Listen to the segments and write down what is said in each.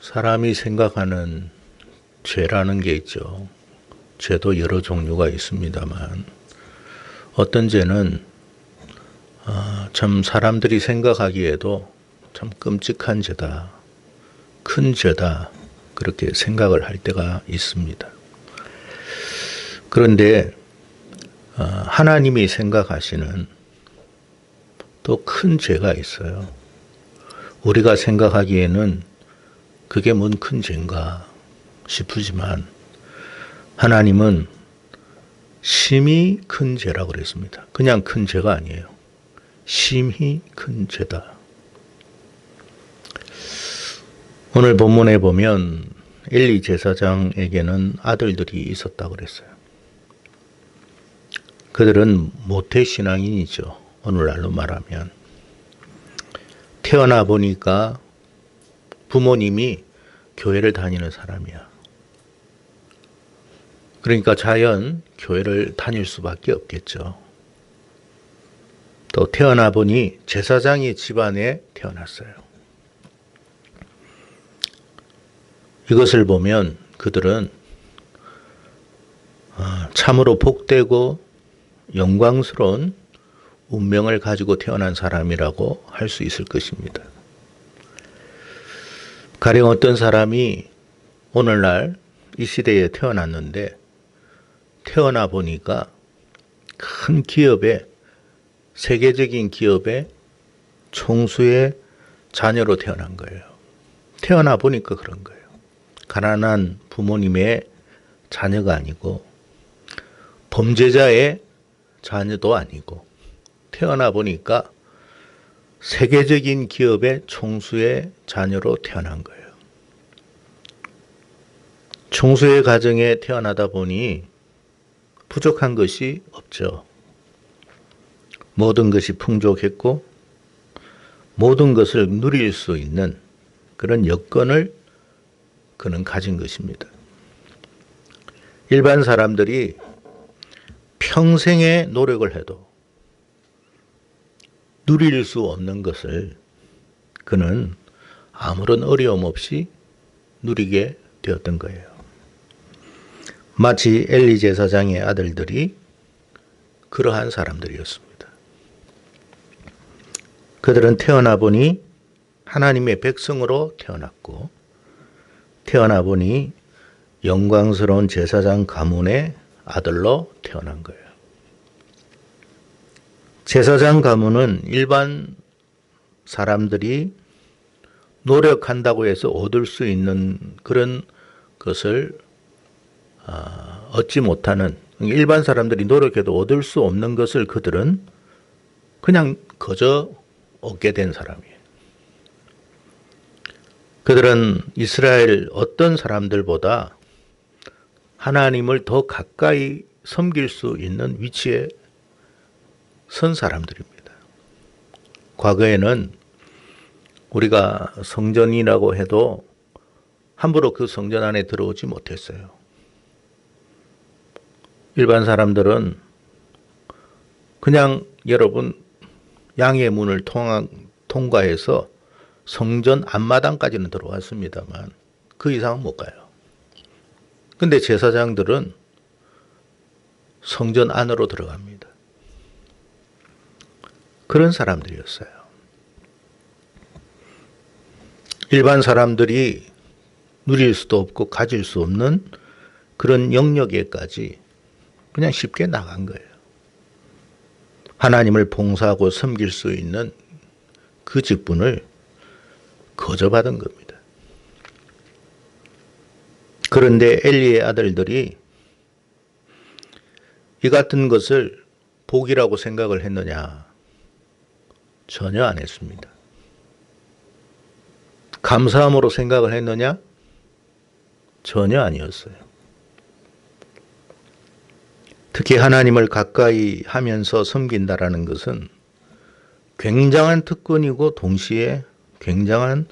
사람이 생각하는 죄라는 게 있죠. 죄도 여러 종류가 있습니다만 어떤 죄는 참 사람들이 생각하기에도 참 끔찍한 죄다, 큰 죄다 그렇게 생각을 할 때가 있습니다. 그런데 하나님이 생각하시는 또 큰 죄가 있어요. 우리가 생각하기에는 그게 뭔 큰 죄인가 싶으지만 하나님은 심히 큰 죄라고 그랬습니다. 그냥 큰 죄가 아니에요. 심히 큰 죄다. 오늘 본문에 보면 엘리 제사장에게는 아들들이 있었다고 그랬어요. 그들은 모태신앙인이죠. 오늘날로 말하면. 태어나 보니까 부모님이 교회를 다니는 사람이야. 그러니까 자연 교회를 다닐 수밖에 없겠죠. 또 태어나 보니 제사장의 집안에 태어났어요. 이것을 보면 그들은 참으로 복되고 영광스러운 운명을 가지고 태어난 사람이라고 할 수 있을 것입니다. 가령 어떤 사람이 오늘날 이 시대에 태어났는데 태어나 보니까 큰 기업의 세계적인 기업의 총수의 자녀로 태어난 거예요. 태어나 보니까 그런 거예요. 가난한 부모님의 자녀가 아니고 범죄자의 자녀도 아니고 태어나 보니까 세계적인 기업의 총수의 자녀로 태어난 거예요. 총수의 가정에 태어나다 보니 부족한 것이 없죠. 모든 것이 풍족했고 모든 것을 누릴 수 있는 그런 여건을 그는 가진 것입니다. 일반 사람들이 평생의 노력을 해도 누릴 수 없는 것을 그는 아무런 어려움 없이 누리게 되었던 거예요. 마치 엘리 제사장의 아들들이 그러한 사람들이었습니다. 그들은 태어나 보니 하나님의 백성으로 태어났고 태어나 보니 영광스러운 제사장 가문의 아들로 태어난 거예요. 제사장 가문은 일반 사람들이 노력한다고 해서 얻을 수 있는 그런 것을 얻지 못하는, 일반 사람들이 노력해도 얻을 수 없는 것을 그들은 그냥 거저 얻게 된 사람이에요. 그들은 이스라엘 어떤 사람들보다 하나님을 더 가까이 섬길 수 있는 위치에 선 사람들입니다. 과거에는 우리가 성전이라고 해도 함부로 그 성전 안에 들어오지 못했어요. 일반 사람들은 그냥 여러분 양의 문을 통과해서 성전 앞마당까지는 들어왔습니다만 그 이상은 못 가요. 근데 제사장들은 성전 안으로 들어갑니다. 그런 사람들이었어요. 일반 사람들이 누릴 수도 없고 가질 수 없는 그런 영역에까지 그냥 쉽게 나간 거예요. 하나님을 봉사하고 섬길 수 있는 그 직분을 거저받은 겁니다. 그런데 엘리의 아들들이 이 같은 것을 복이라고 생각을 했느냐? 전혀 안 했습니다. 감사함으로 생각을 했느냐? 전혀 아니었어요. 특히 하나님을 가까이 하면서 섬긴다라는 것은 굉장한 특권이고 동시에 굉장한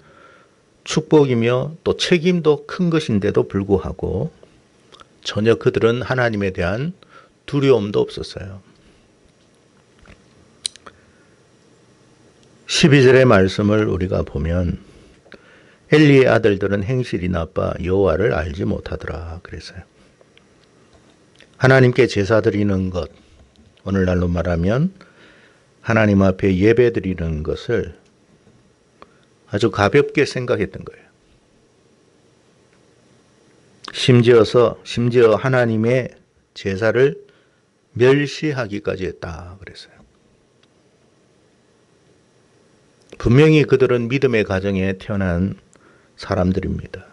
축복이며 또 책임도 큰 것인데도 불구하고 전혀 그들은 하나님에 대한 두려움도 없었어요. 12절의 말씀을 우리가 보면 엘리의 아들들은 행실이 나빠 여호와를 알지 못하더라 그랬어요. 하나님께 제사 드리는 것, 오늘날로 말하면 하나님 앞에 예배 드리는 것을 아주 가볍게 생각했던 거예요. 심지어 하나님의 제사를 멸시하기까지 했다 그랬어요. 분명히 그들은 믿음의 가정에 태어난 사람들입니다.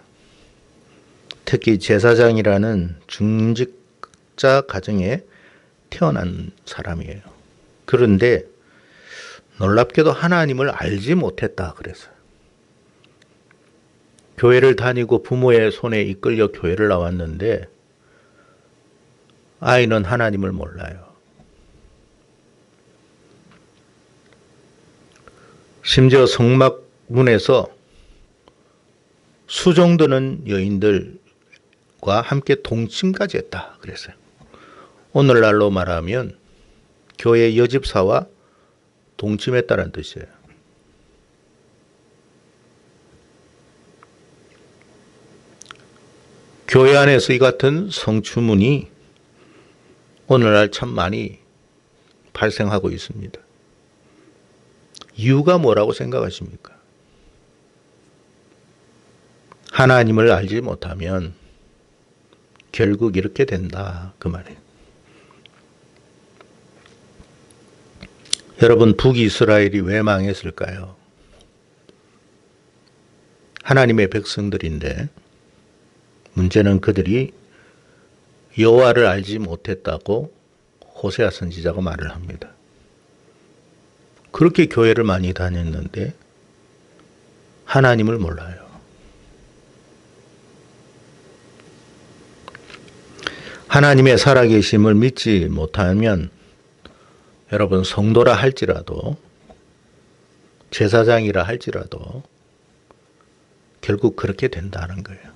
특히 제사장이라는 중직자 가정에 태어난 사람이에요. 그런데 놀랍게도 하나님을 알지 못했다 그랬어요. 교회를 다니고 부모의 손에 이끌려 교회를 나왔는데 아이는 하나님을 몰라요. 심지어 성막문에서 수종드는 여인들과 함께 동침까지 했다 그랬어요. 오늘날로 말하면 교회 여집사와 동침했다는 뜻이에요. 교회 안에서 이 같은 성추문이 오늘날 참 많이 발생하고 있습니다. 이유가 뭐라고 생각하십니까? 하나님을 알지 못하면 결국 이렇게 된다 그 말이에요. 여러분, 북이스라엘이 왜 망했을까요? 하나님의 백성들인데 문제는 그들이 여호와를 알지 못했다고 호세아 선지자가 말을 합니다. 그렇게 교회를 많이 다녔는데 하나님을 몰라요. 하나님의 살아계심을 믿지 못하면 여러분, 성도라 할지라도 제사장이라 할지라도 결국 그렇게 된다는 거예요.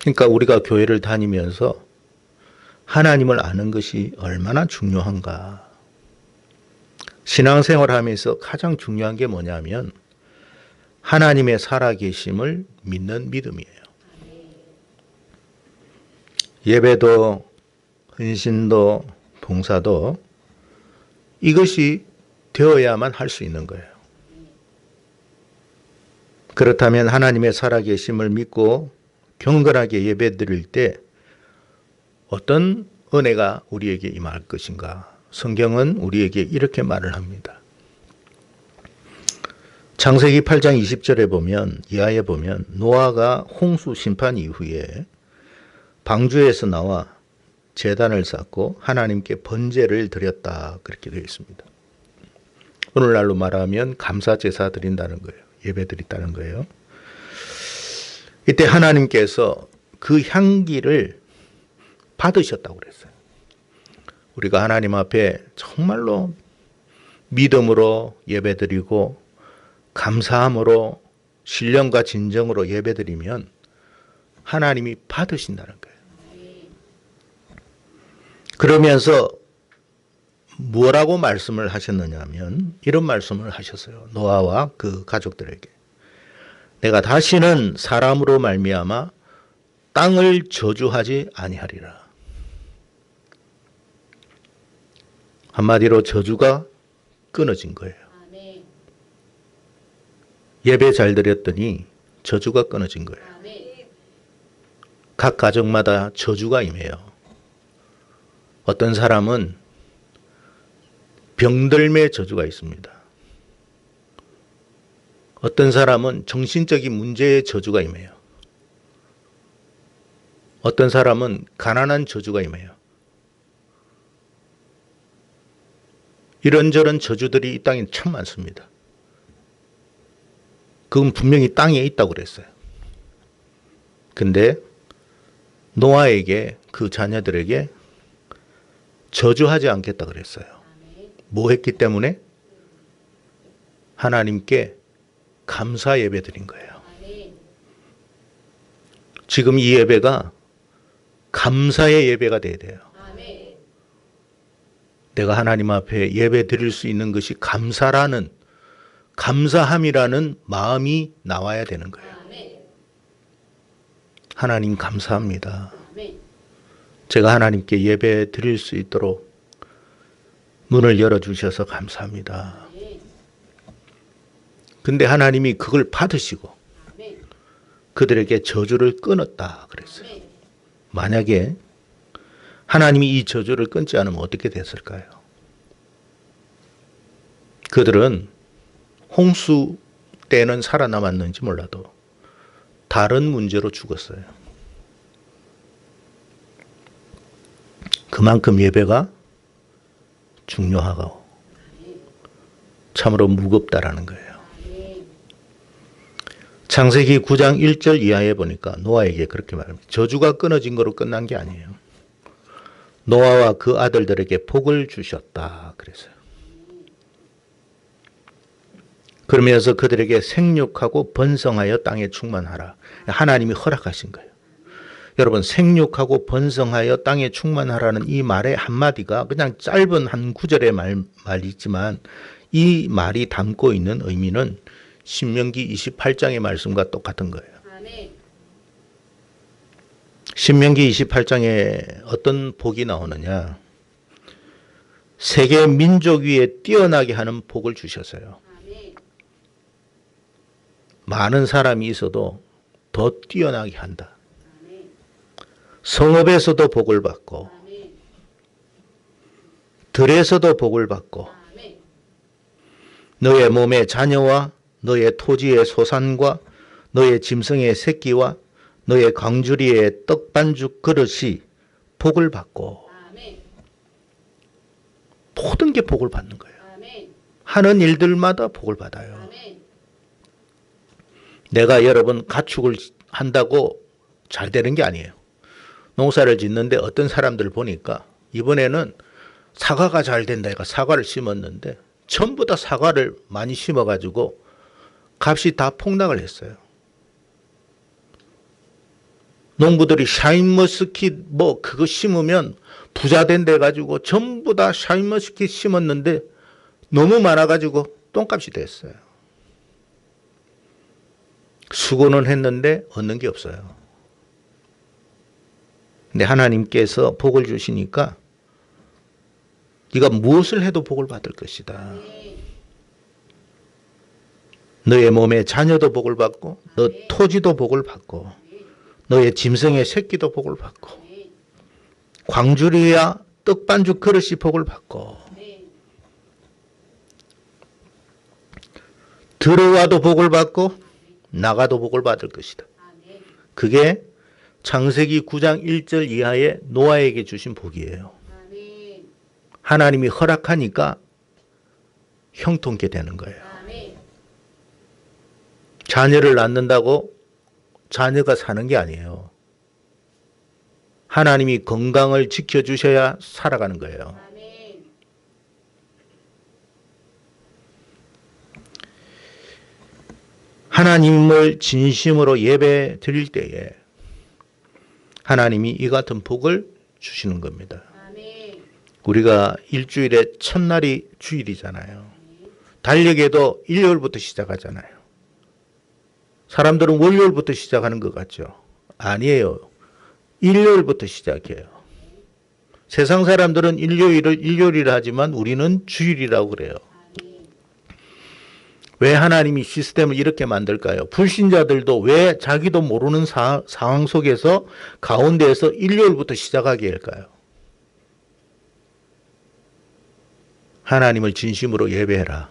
그러니까 우리가 교회를 다니면서 하나님을 아는 것이 얼마나 중요한가. 신앙생활 하면서 가장 중요한 게 뭐냐면 하나님의 살아계심을 믿는 믿음이에요. 예배도 헌신도 봉사도 이것이 되어야만 할 수 있는 거예요. 그렇다면 하나님의 살아계심을 믿고 경건하게 예배드릴 때 어떤 은혜가 우리에게 임할 것인가? 성경은 우리에게 이렇게 말을 합니다. 창세기 8장 20절에 보면, 이하에 보면 노아가 홍수 심판 이후에 방주에서 나와 제단을 쌓고 하나님께 번제를 드렸다 그렇게 되어 있습니다. 오늘날로 말하면 감사 제사 드린다는 거예요. 예배 드린다는 거예요. 이때 하나님께서 그 향기를 받으셨다고 그랬어요. 우리가 하나님 앞에 정말로 믿음으로 예배 드리고 감사함으로 신령과 진정으로 예배 드리면 하나님이 받으신다는 거예요. 그러면서 뭐라고 말씀을 하셨느냐 하면 이런 말씀을 하셨어요. 노아와 그 가족들에게. 내가 다시는 사람으로 말미암아 땅을 저주하지 아니하리라. 한마디로 저주가 끊어진 거예요. 예배 잘 드렸더니 저주가 끊어진 거예요. 각 가정마다 저주가 임해요. 어떤 사람은 병들매 저주가 있습니다. 어떤 사람은 정신적인 문제의 저주가 임해요. 어떤 사람은 가난한 저주가 임해요. 이런저런 저주들이 이 땅에 참 많습니다. 그건 분명히 땅에 있다고 그랬어요. 근데 노아에게 그 자녀들에게 저주하지 않겠다 그랬어요. 뭐 했기 때문에? 하나님께 감사 예배 드린 거예요. 지금 이 예배가 감사의 예배가 돼야 돼요. 내가 하나님 앞에 예배 드릴 수 있는 것이 감사라는 감사함이라는 마음이 나와야 되는 거예요. 하나님 감사합니다. 제가 하나님께 예배 드릴 수 있도록 문을 열어주셔서 감사합니다. 근데 하나님이 그걸 받으시고 그들에게 저주를 끊었다 그랬어요. 만약에 하나님이 이 저주를 끊지 않으면 어떻게 됐을까요? 그들은 홍수 때는 살아남았는지 몰라도 다른 문제로 죽었어요. 그만큼 예배가 중요하고 참으로 무겁다라는 거예요. 창세기 9장 1절 이하에 보니까 노아에게 그렇게 말합니다. 저주가 끊어진 거로 끝난 게 아니에요. 노아와 그 아들들에게 복을 주셨다 그랬어요. 그러면서 그들에게 생육하고 번성하여 땅에 충만하라. 하나님이 허락하신 거예요. 여러분, 생육하고 번성하여 땅에 충만하라는 이 말의 한마디가 그냥 짧은 한 구절의 말이지만 이 말이 담고 있는 의미는 신명기 28장의 말씀과 똑같은 거예요. 신명기 28장에 어떤 복이 나오느냐. 세계 민족 위에 뛰어나게 하는 복을 주셨어요. 많은 사람이 있어도 더 뛰어나게 한다. 성읍에서도 복을 받고 들에서도 복을 받고 너의 몸의 자녀와 너의 토지의 소산과 너의 짐승의 새끼와 너의 광주리의 떡반죽 그릇이 복을 받고 모든 게 복을 받는 거예요. 하는 일들마다 복을 받아요. 내가 여러분 가축을 한다고 잘 되는 게 아니에요. 농사를 짓는데 어떤 사람들 보니까 이번에는 사과가 잘 된다 해가 사과를 심었는데 전부 다 사과를 많이 심어가지고 값이 다 폭락을 했어요. 농부들이 샤인머스킷 뭐 그거 심으면 부자 된다 해가지고 전부 다 샤인머스킷 심었는데 너무 많아가지고 똥값이 됐어요. 수고는 했는데 얻는 게 없어요. 근데 하나님께서 복을 주시니까 네가 무엇을 해도 복을 받을 것이다. 너의 몸에 자녀도 복을 받고 너 토지도 복을 받고 너의 짐승의 새끼도 복을 받고 광주리와 떡반죽 그릇이 복을 받고 들어와도 복을 받고 나가도 복을 받을 것이다. 그게 창세기 9장 1절 이하의 노아에게 주신 복이에요. 하나님이 허락하니까 형통케 되는 거예요. 자녀를 낳는다고 자녀가 사는 게 아니에요. 하나님이 건강을 지켜주셔야 살아가는 거예요. 하나님을 진심으로 예배 드릴 때에 하나님이 이 같은 복을 주시는 겁니다. 우리가 일주일의 첫날이 주일이잖아요. 달력에도 일요일부터 시작하잖아요. 사람들은 월요일부터 시작하는 것 같죠? 아니에요. 일요일부터 시작해요. 세상 사람들은 일요일을 일요일이라 하지만 우리는 주일이라고 그래요. 왜 하나님이 시스템을 이렇게 만들까요? 불신자들도 왜 자기도 모르는 상황 속에서 가운데에서 일요일부터 시작하게 할까요? 하나님을 진심으로 예배해라.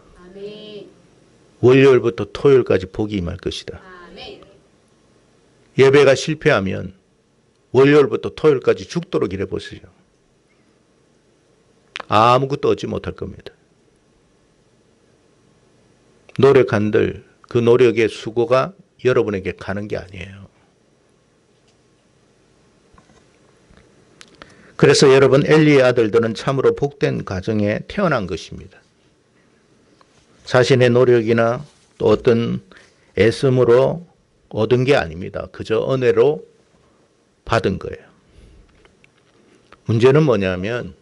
월요일부터 토요일까지 복이 임할 것이다. 예배가 실패하면 월요일부터 토요일까지 죽도록 일해보세요. 아무것도 얻지 못할 겁니다. 노력한들 그 노력의 수고가 여러분에게 가는 게 아니에요. 그래서 여러분 엘리의 아들들은 참으로 복된 가정에 태어난 것입니다. 자신의 노력이나 또 어떤 애씀으로 얻은 게 아닙니다. 그저 은혜로 받은 거예요. 문제는 뭐냐면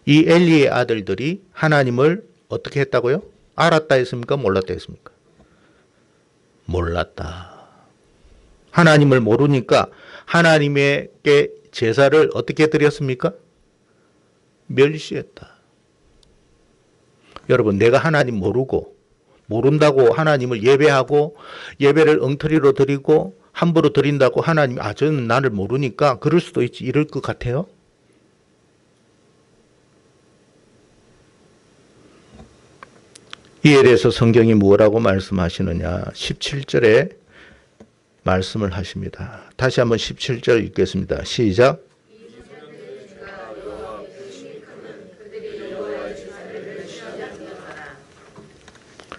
이 엘리의 아들들이 하나님을 어떻게 했다고요? 알았다 했습니까? 몰랐다 했습니까? 몰랐다. 하나님을 모르니까 하나님에게 제사를 어떻게 드렸습니까? 멸시했다. 여러분, 내가 하나님 모른다고 하나님을 예배하고 예배를 엉터리로 드리고 함부로 드린다고 하나님, 저는 나를 모르니까 그럴 수도 있지, 이럴 것 같아요? 이에 대해서 성경이 뭐라고 말씀하시느냐? 17절에 말씀을 하십니다. 다시 한번 17절 읽겠습니다. 시작.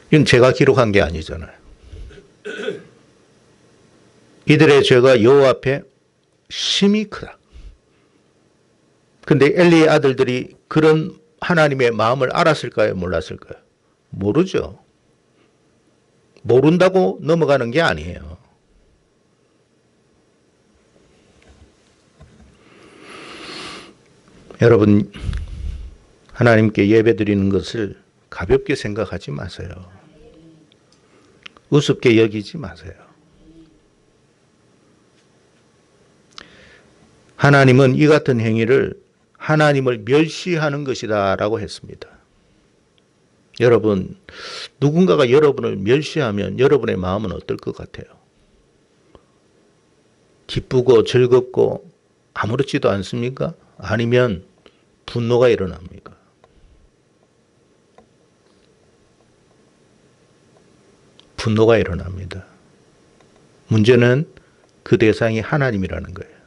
이건 제가 기록한 게 아니잖아요. 이들의 죄가 여호와 앞에 심히 크다. 근데 엘리의 아들들이 그런 하나님의 마음을 알았을까요? 몰랐을까요? 모르죠. 모른다고 넘어가는 게 아니에요. 여러분, 하나님께 예배드리는 것을 가볍게 생각하지 마세요. 우습게 여기지 마세요. 하나님은 이 같은 행위를 하나님을 멸시하는 것이다 라고 했습니다. 여러분, 누군가가 여러분을 멸시하면 여러분의 마음은 어떨 것 같아요? 기쁘고 즐겁고 아무렇지도 않습니까? 아니면 분노가 일어납니까? 분노가 일어납니다. 문제는 그 대상이 하나님이라는 거예요.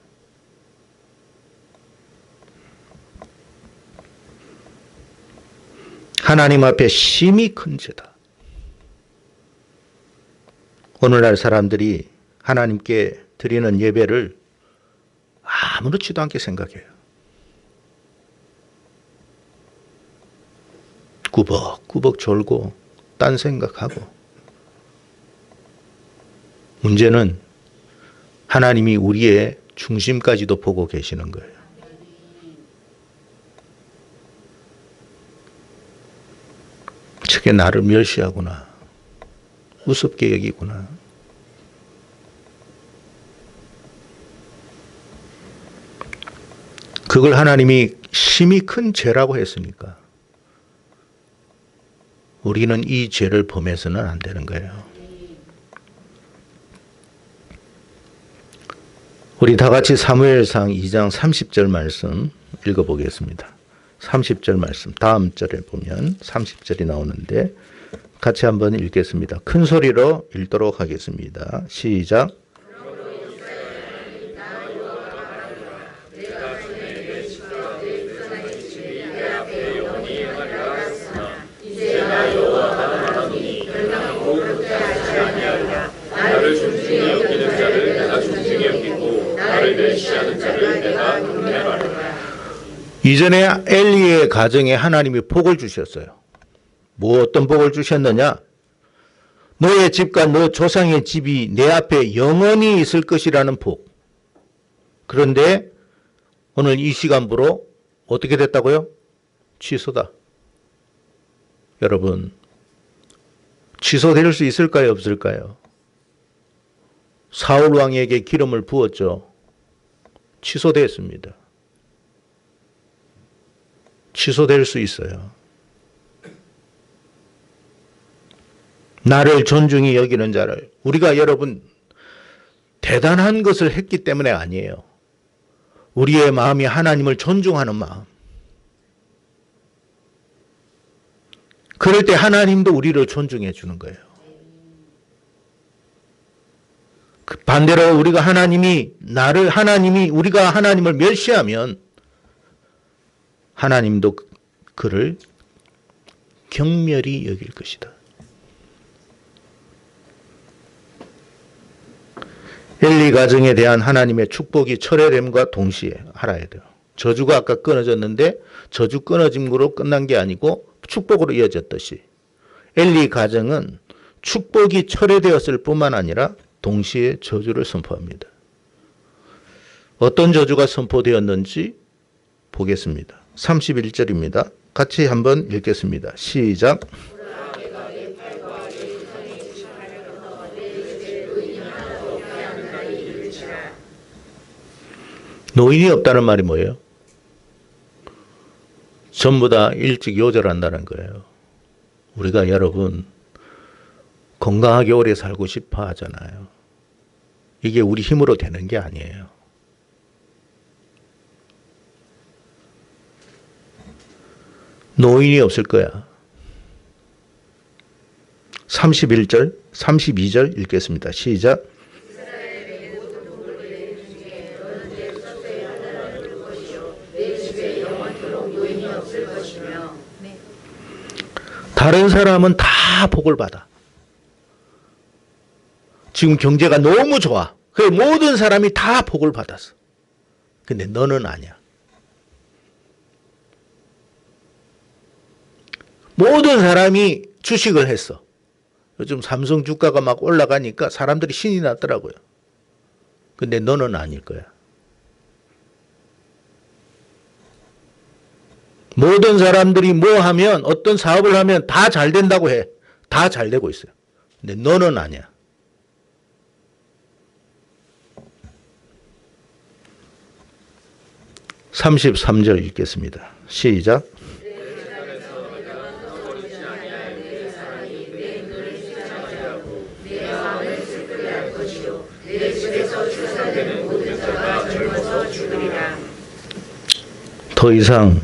하나님 앞에 심히 큰 죄다. 오늘날 사람들이 하나님께 드리는 예배를 아무렇지도 않게 생각해요. 꾸벅꾸벅 졸고 딴 생각하고. 문제는 하나님이 우리의 중심까지도 보고 계시는 거예요. 저게 나를 멸시하구나. 우습게 여기구나. 그걸 하나님이 심히 큰 죄라고 했으니까 우리는 이 죄를 범해서는 안 되는 거예요. 우리 다 같이 사무엘상 2장 30절 말씀 읽어보겠습니다. 30절 말씀, 다음 절에 보면 30절이 나오는데 같이 한번 읽겠습니다. 큰 소리로 읽도록 하겠습니다. 시작. 나를 존중히 여기는 자를 내가 존중히 여기고 나를 멸시하는 자를 내가 경멸하리라. 이전에 엘리의 가정에 하나님이 복을 주셨어요. 뭐 어떤 복을 주셨느냐? 너의 집과 너 조상의 집이 내 앞에 영원히 있을 것이라는 복. 그런데 오늘 이 시간부로 어떻게 됐다고요? 취소다. 여러분, 취소될 수 있을까요? 없을까요? 사울 왕에게 기름을 부었죠. 취소됐습니다. 취소될 수 있어요. 나를 존중히 여기는 자를, 우리가 여러분 대단한 것을 했기 때문에 아니에요. 우리의 마음이 하나님을 존중하는 마음. 그럴 때 하나님도 우리를 존중해 주는 거예요. 반대로 우리가 우리가 하나님을 멸시하면 하나님도 그를 경멸히 여길 것이다. 엘리 가정에 대한 하나님의 축복이 철회됨과 동시에 알아야 돼요. 저주가 아까 끊어졌는데 저주 끊어짐으로 끝난 게 아니고 축복으로 이어졌듯이 엘리 가정은 축복이 철회되었을 뿐만 아니라 동시에 저주를 선포합니다. 어떤 저주가 선포되었는지 보겠습니다. 31절입니다. 같이 한번 읽겠습니다. 시작. 노인이 없다는 말이 뭐예요? 전부 다 일찍 요절한다는 거예요. 우리가 여러분 건강하게 오래 살고 싶어 하잖아요. 이게 우리 힘으로 되는 게 아니에요. 노인이 없을 거야. 31절, 32절 읽겠습니다. 시작. 다른 사람은 다 복을 받아. 지금 경제가 너무 좋아. 그 모든 사람이 다 복을 받았어. 근데 너는 아니야. 모든 사람이 주식을 했어. 요즘 삼성 주가가 막 올라가니까 사람들이 신이 났더라고요. 근데 너는 아닐 거야. 모든 사람들이 뭐 하면 어떤 사업을 하면 다 잘 된다고 해. 다 잘 되고 있어요. 근데 너는 아니야. (33절) 읽겠습니다. 시작. 더 이상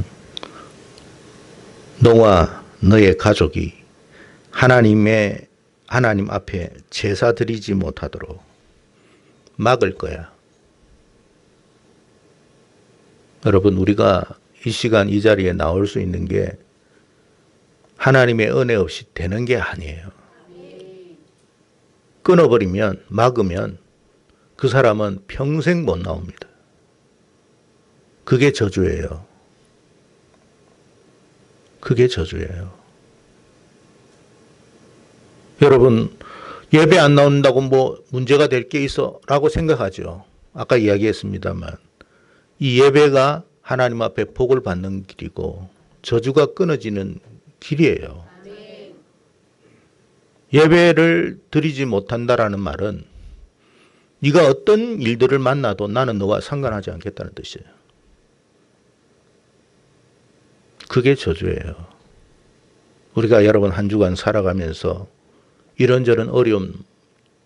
너와 너의 가족이 하나님 앞에 제사 드리지 못하도록 막을 거야. 여러분, 우리가 이 시간 이 자리에 나올 수 있는 게 하나님의 은혜 없이 되는 게 아니에요. 끊어버리면, 막으면 그 사람은 평생 못 나옵니다. 그게 저주예요. 그게 저주예요. 여러분, 예배 안 나온다고 뭐 문제가 될 게 있어? 라고 생각하죠. 아까 이야기했습니다만 이 예배가 하나님 앞에 복을 받는 길이고 저주가 끊어지는 길이에요. 예배를 드리지 못한다라는 말은 네가 어떤 일들을 만나도 나는 너와 상관하지 않겠다는 뜻이에요. 그게 저주예요. 우리가 여러분 한 주간 살아가면서 이런저런 어려움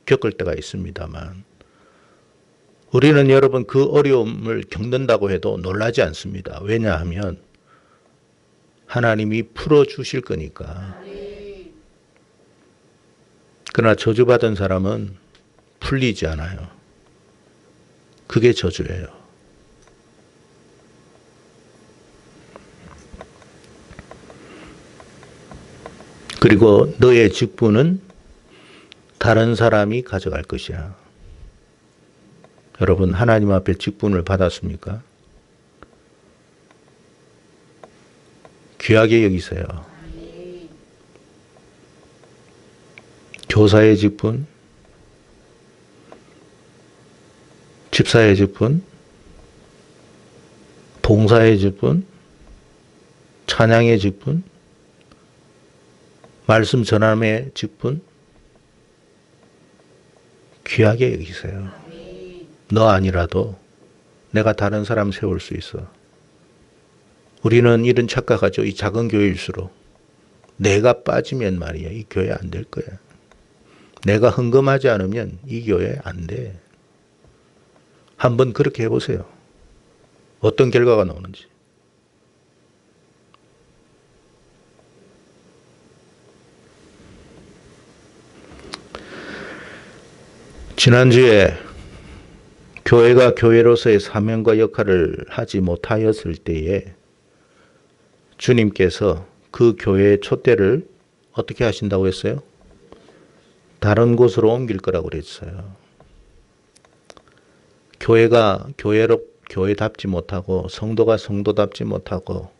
겪을 때가 있습니다만 우리는 여러분 그 어려움을 겪는다고 해도 놀라지 않습니다. 왜냐하면 하나님이 풀어주실 거니까. 그러나 저주받은 사람은 풀리지 않아요. 그게 저주예요. 그리고 너의 직분은 다른 사람이 가져갈 것이야. 여러분, 하나님 앞에 직분을 받았습니까? 귀하게 여기세요. 교사의 직분, 집사의 직분, 봉사의 직분, 찬양의 직분, 말씀 전함의 직분, 귀하게 여기세요. 너 아니라도 내가 다른 사람 세울 수 있어. 우리는 이런 착각하죠. 이 작은 교회일수록 내가 빠지면 말이야 이 교회 안 될 거야. 내가 헌금하지 않으면 이 교회 안 돼. 한번 그렇게 해보세요. 어떤 결과가 나오는지. 지난주에 교회가 교회로서의 사명과 역할을 하지 못하였을 때에 주님께서 그 교회의 촛대를 어떻게 하신다고 했어요? 다른 곳으로 옮길 거라고 그랬어요. 교회가 교회답지 못하고 성도가 성도답지 못하고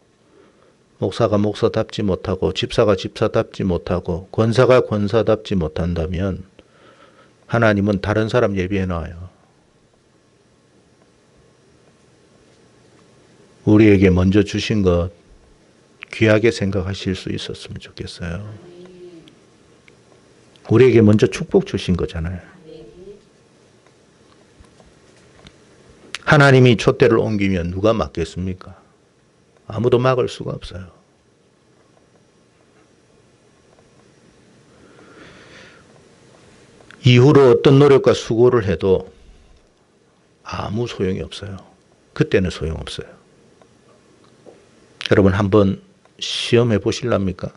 목사가 목사답지 못하고 집사가 집사답지 못하고 권사가 권사답지 못한다면 하나님은 다른 사람 예비해 놔요. 우리에게 먼저 주신 것 귀하게 생각하실 수 있었으면 좋겠어요. 우리에게 먼저 축복 주신 거잖아요. 하나님이 촛대를 옮기면 누가 막겠습니까? 아무도 막을 수가 없어요. 이후로 어떤 노력과 수고를 해도 아무 소용이 없어요. 그때는 소용없어요. 여러분 한번 시험해 보실랍니까?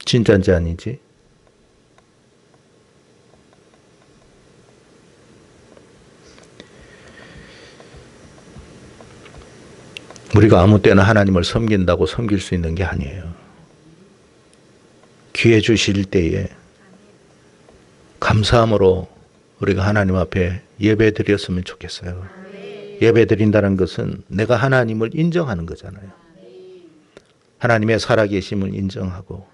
진짜인지 아닌지. 우리가 아무 때나 하나님을 섬긴다고 섬길 수 있는 게 아니에요. 기회 주실 때에 감사함으로 우리가 하나님 앞에 예배 드렸으면 좋겠어요. 예배 드린다는 것은 내가 하나님을 인정하는 거잖아요. 하나님의 살아계심을 인정하고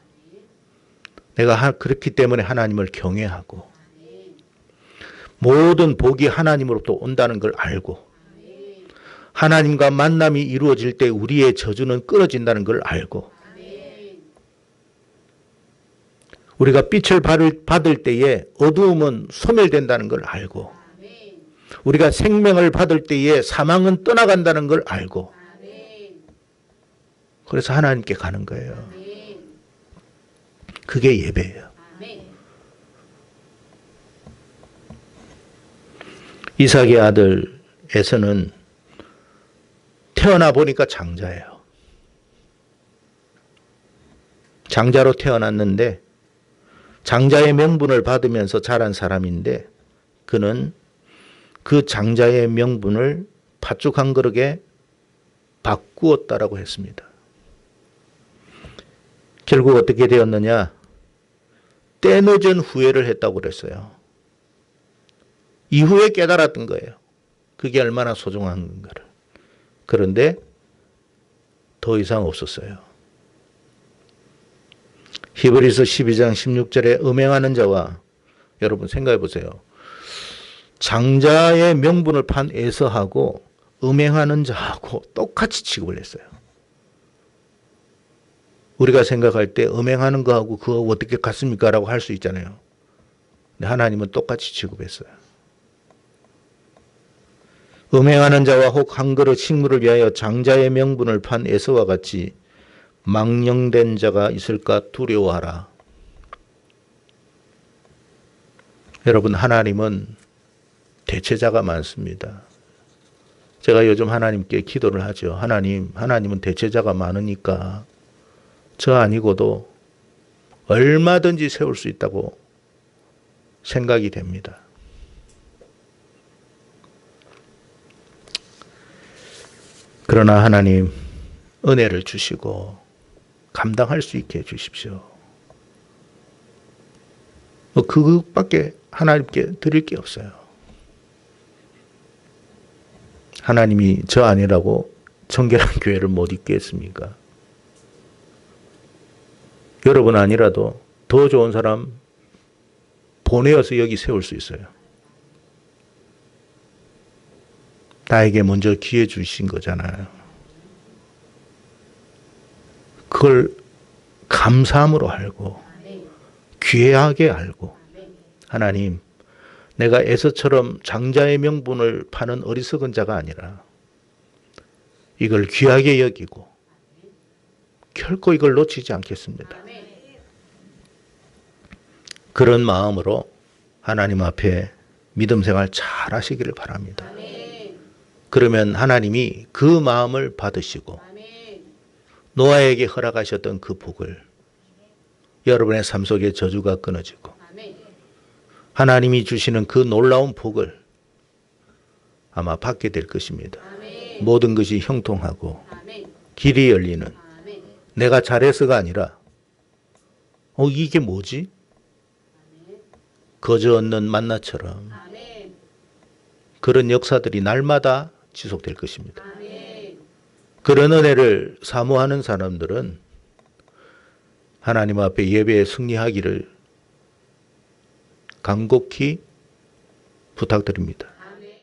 내가 그렇기 때문에 하나님을 경외하고 모든 복이 하나님으로부터 온다는 걸 알고 하나님과 만남이 이루어질 때 우리의 저주는 끊어진다는 걸 알고 우리가 빛을 받을 때에 어두움은 소멸된다는 걸 알고 우리가 생명을 받을 때에 사망은 떠나간다는 걸 알고 그래서 하나님께 가는 거예요. 그게 예배예요. 이삭의 아들 에서는 태어나 보니까 장자예요. 장자로 태어났는데 장자의 명분을 받으면서 자란 사람인데 그는 그 장자의 명분을 팥죽 한 그릇에 바꾸었다라고 했습니다. 결국 어떻게 되었느냐? 때늦은 후회를 했다고 그랬어요. 이후에 깨달았던 거예요. 그게 얼마나 소중한 건가를. 그런데 더 이상 없었어요. 히브리서 12장 16절에 음행하는 자와 여러분 생각해 보세요. 장자의 명분을 판 에서하고 음행하는 자하고 똑같이 취급을 했어요. 우리가 생각할 때 음행하는 거하고 그거 어떻게 같습니까? 라고 할 수 있잖아요. 근데 하나님은 똑같이 취급했어요. 음행하는 자와 혹 한 그릇 식물을 위하여 장자의 명분을 판 에서와 같이 망령된 자가 있을까 두려워하라. 여러분 하나님은 대체자가 많습니다. 제가 요즘 하나님께 기도를 하죠. 하나님은 대체자가 많으니까 저 아니고도 얼마든지 세울 수 있다고 생각이 됩니다. 그러나 하나님 은혜를 주시고 감당할 수 있게 해주십시오. 그것밖에 하나님께 드릴 게 없어요. 하나님이 저 아니라고 정결한 교회를 못 있겠습니까? 여러분 아니라도 더 좋은 사람 보내어서 여기 세울 수 있어요. 나에게 먼저 기회 주신 거잖아요. 그걸 감사함으로 알고 귀하게 알고 하나님 내가 에서처럼 장자의 명분을 파는 어리석은 자가 아니라 이걸 귀하게 여기고 결코 이걸 놓치지 않겠습니다. 그런 마음으로 하나님 앞에 믿음 생활 잘 하시기를 바랍니다. 그러면 하나님이 그 마음을 받으시고 노아에게 허락하셨던 그 복을 여러분의 삶 속에 저주가 끊어지고 하나님이 주시는 그 놀라운 복을 아마 받게 될 것입니다. 모든 것이 형통하고 길이 열리는 내가 잘해서가 아니라 이게 뭐지? 거저 얻는 만나처럼 그런 역사들이 날마다 지속될 것입니다. 그런 은혜를 사모하는 사람들은 하나님 앞에 예배에 승리하기를 간곡히 부탁드립니다.